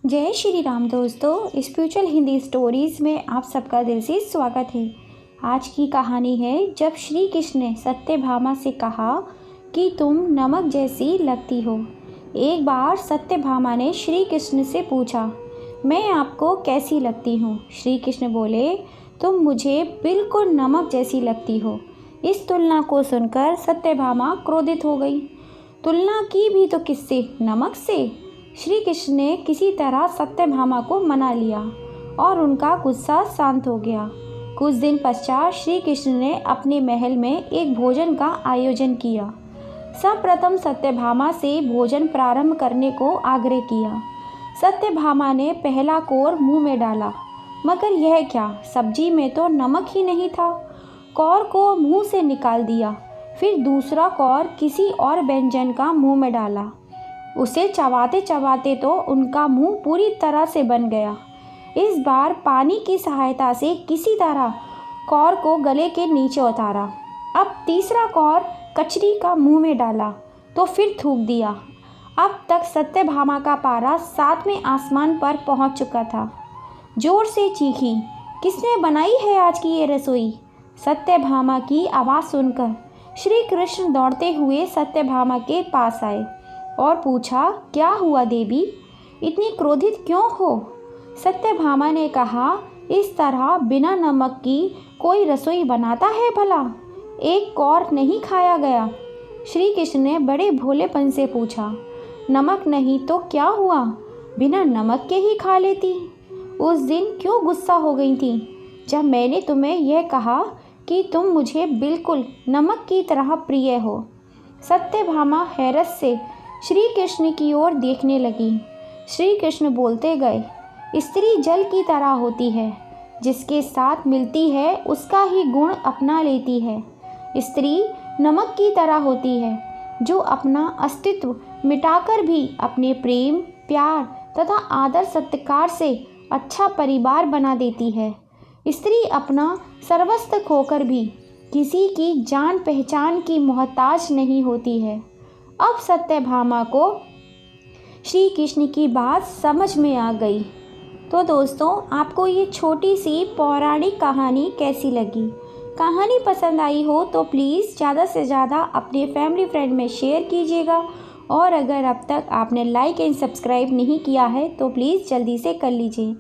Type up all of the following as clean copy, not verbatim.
जय श्री राम दोस्तों, spiritual Hindi stories में आप सबका दिल से स्वागत है। आज की कहानी है जब श्री कृष्ण ने सत्यभामा से कहा कि तुम नमक जैसी लगती हो। एक बार सत्यभामा ने श्री कृष्ण से पूछा, मैं आपको कैसी लगती हूँ? श्री कृष्ण बोले, तुम मुझे बिल्कुल नमक जैसी लगती हो। इस तुलना को सुनकर सत्यभामा क्रोधित हो गई। तुलना की भी तो किससे? नमक से। श्री कृष्ण ने किसी तरह सत्यभामा को मना लिया और उनका गुस्सा शांत हो गया। कुछ दिन पश्चात श्री कृष्ण ने अपने महल में एक भोजन का आयोजन किया। सर्वप्रथम सत्यभामा से भोजन प्रारंभ करने को आग्रह किया। सत्यभामा ने पहला कौर मुंह में डाला, मगर यह क्या, सब्जी में तो नमक ही नहीं था। कौर को मुंह से निकाल दिया। फिर दूसरा कौर किसी और व्यंजन का मुंह में डाला। उसे चबाते चबाते तो उनका मुंह पूरी तरह से बन गया। इस बार पानी की सहायता से किसी तरह कौर को गले के नीचे उतारा। अब तीसरा कौर कचरी का मुंह में डाला तो फिर थूक दिया। अब तक सत्यभामा का पारा 7वें आसमान पर पहुंच चुका था। जोर से चीखी, किसने बनाई है आज की ये रसोई? सत्यभामा की आवाज़ सुनकर श्री कृष्ण दौड़ते हुए सत्यभामा के पास आए और पूछा, क्या हुआ देवी, इतनी क्रोधित क्यों हो? सत्यभामा ने कहा, इस तरह बिना नमक की कोई रसोई बनाता है भला? एक कौर नहीं खाया गया। श्री कृष्ण ने बड़े भोलेपन से पूछा, नमक नहीं तो क्या हुआ, बिना नमक के ही खा लेती। उस दिन क्यों गुस्सा हो गई थी जब मैंने तुम्हें यह कहा कि तुम मुझे बिल्कुल नमक की तरह प्रिय हो? सत्यभामा हैरत से श्री कृष्ण की ओर देखने लगी। श्री कृष्ण बोलते गए, स्त्री जल की तरह होती है, जिसके साथ मिलती है उसका ही गुण अपना लेती है। स्त्री नमक की तरह होती है, जो अपना अस्तित्व मिटाकर भी अपने प्रेम, प्यार तथा आदर सत्कार से अच्छा परिवार बना देती है। स्त्री अपना सर्वस्व खोकर भी किसी की जान पहचान की मोहताज नहीं होती है। अब सत्यभामा को श्री कृष्ण की बात समझ में आ गई। तो दोस्तों, आपको ये छोटी सी पौराणिक कहानी कैसी लगी? कहानी पसंद आई हो तो प्लीज़ ज़्यादा से ज़्यादा अपने फैमिली फ्रेंड में शेयर कीजिएगा। और अगर अब तक आपने लाइक एंड सब्सक्राइब नहीं किया है तो प्लीज़ जल्दी से कर लीजिए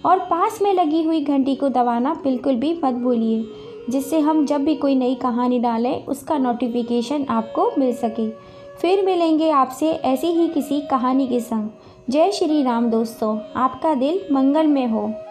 और पास में लगी हुई घंटी को दबाना बिल्कुल भी मत भूलिए, जिससे हम जब भी कोई नई कहानी डालें उसका नोटिफिकेशन आपको मिल सके। फिर मिलेंगे आपसे ऐसी ही किसी कहानी के संग। जय श्री राम दोस्तों, आपका दिल मंगल में हो।